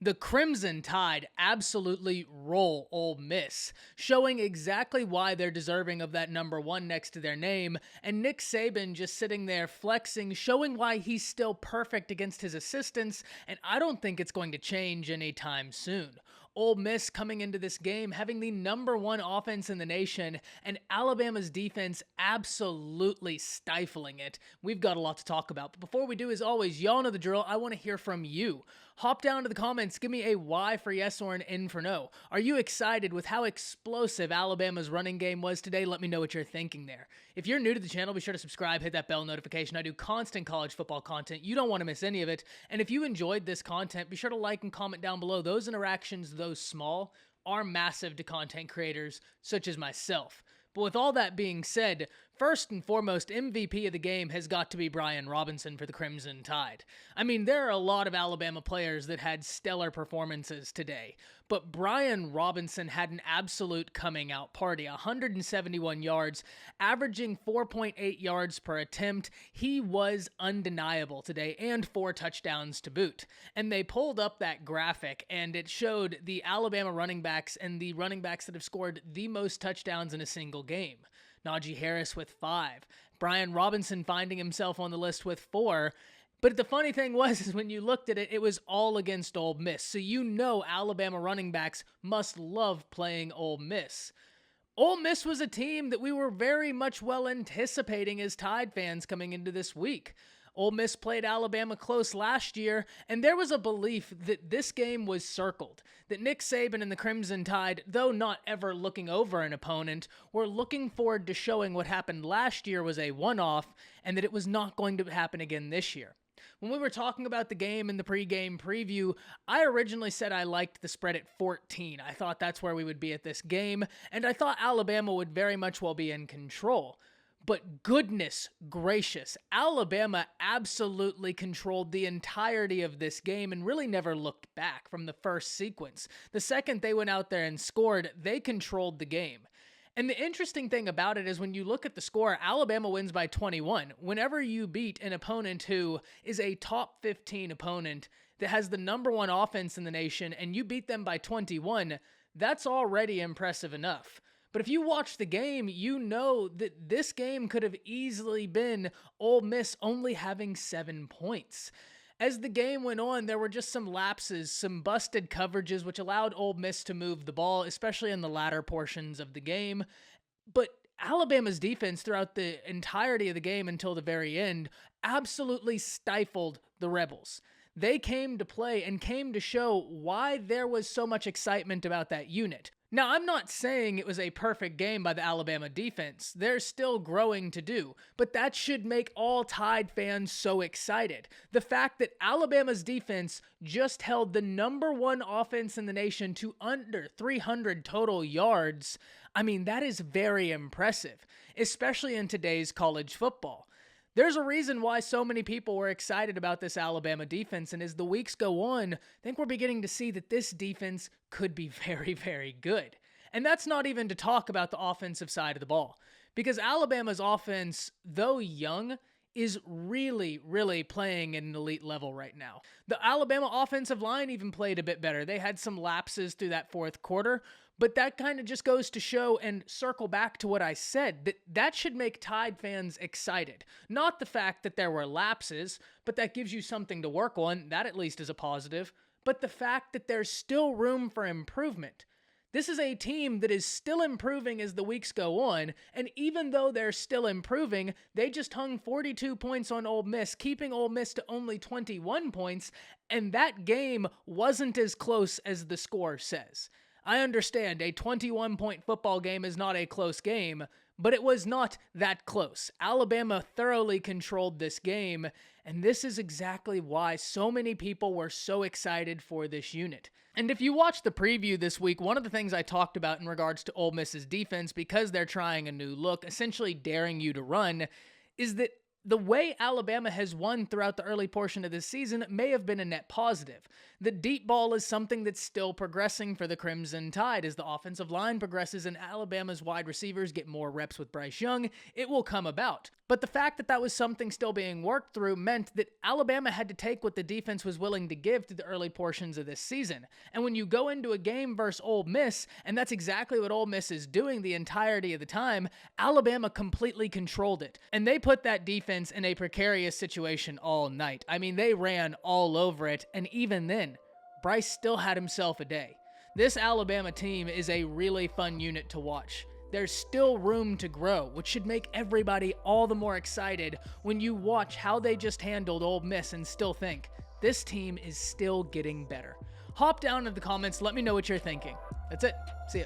The Crimson Tide absolutely roll Ole Miss, showing exactly why they're deserving of that number one next to their name, and Nick Saban just sitting there flexing, showing why he's still perfect against his assistants, and I don't think it's going to change anytime soon. Ole Miss coming into this game having the number one offense in the nation, and Alabama's defense absolutely stifling it. We've got a lot to talk about, but before we do, as always, y'all know the drill. I want to hear from you. Hop down to the comments, give me a Y for yes or an N for no. Are you excited with how explosive Alabama's running game was today? Let me know what you're thinking there. If you're new to the channel, be sure to subscribe, hit that bell notification. I do constant college football content. You don't want to miss any of it. And if you enjoyed this content, be sure to like and comment down below. Those interactions, though small, are massive to content creators such as myself. But with all that being said, first and foremost, MVP of the game has got to be Brian Robinson for the Crimson Tide. I mean, there are a lot of Alabama players that had stellar performances today, but Brian Robinson had an absolute coming out party. 171 yards, averaging 4.8 yards per attempt. He was undeniable today, and 4 touchdowns to boot. And they pulled up that graphic, and it showed the Alabama running backs and the running backs that have scored the most touchdowns in a single game. Najee Harris with 5. Brian Robinson finding himself on the list with 4. But the funny thing was, is when you looked at it, it was all against Ole Miss. So you know Alabama running backs must love playing Ole Miss. Ole Miss was a team that we were very much well anticipating as Tide fans coming into this week. Ole Miss played Alabama close last year, and there was a belief that this game was circled, that Nick Saban and the Crimson Tide, though not ever looking over an opponent, were looking forward to showing what happened last year was a one-off, and that it was not going to happen again this year. When we were talking about the game in the pregame preview, I originally said I liked the spread at 14. I thought that's where we would be at this game, and I thought Alabama would very much well be in control. But goodness gracious, Alabama absolutely controlled the entirety of this game and really never looked back from the first sequence. The second they went out there and scored, they controlled the game. And the interesting thing about it is when you look at the score, Alabama wins by 21. Whenever you beat an opponent who is a top 15 opponent that has the number one offense in the nation and you beat them by 21, that's already impressive enough. But if you watch the game, you know that this game could have easily been Ole Miss only having 7 points. As the game went on, there were just some lapses, some busted coverages, which allowed Ole Miss to move the ball, especially in the latter portions of the game. But Alabama's defense throughout the entirety of the game until the very end absolutely stifled the Rebels. They came to play and came to show why there was so much excitement about that unit. Now, I'm not saying it was a perfect game by the Alabama defense. There's still growing to do, but that should make all Tide fans so excited. The fact that Alabama's defense just held the number one offense in the nation to under 300 total yards, I mean, that is very impressive, especially in today's college football. There's a reason why so many people were excited about this Alabama defense, and as the weeks go on, I think we're beginning to see that this defense could be very, very good. And that's not even to talk about the offensive side of the ball, because Alabama's offense, though young, is really, really playing at an elite level right now. The Alabama offensive line even played a bit better. They had some lapses through that fourth quarter, but that kind of just goes to show and circle back to what I said, that should make Tide fans excited. Not the fact that there were lapses, but that gives you something to work on. That at least is a positive. But the fact that there's still room for improvement. This is a team that is still improving as the weeks go on, and even though they're still improving, they just hung 42 points on Ole Miss, keeping Ole Miss to only 21 points, and that game wasn't as close as the score says. I understand a 21-point football game is not a close game, but it was not that close. Alabama thoroughly controlled this game, and this is exactly why so many people were so excited for this unit. And if you watch the preview this week, one of the things I talked about in regards to Ole Miss's defense, because they're trying a new look, essentially daring you to run, is that The way Alabama has won throughout the early portion of this season may have been a net positive. The deep ball is something that's still progressing for the Crimson Tide. As the offensive line progresses and Alabama's wide receivers get more reps with Bryce Young, it will come about. But the fact that that was something still being worked through meant that Alabama had to take what the defense was willing to give through the early portions of this season. And when you go into a game versus Ole Miss, and that's exactly what Ole Miss is doing the entirety of the time, Alabama completely controlled it. And they put that defense in a precarious situation all night. I mean, they ran all over it, and even then, Bryce still had himself a day. This Alabama team is a really fun unit to watch. There's still room to grow, which should make everybody all the more excited when you watch how they just handled Ole Miss and still think, this team is still getting better. Hop down in the comments, let me know what you're thinking. That's it. See ya.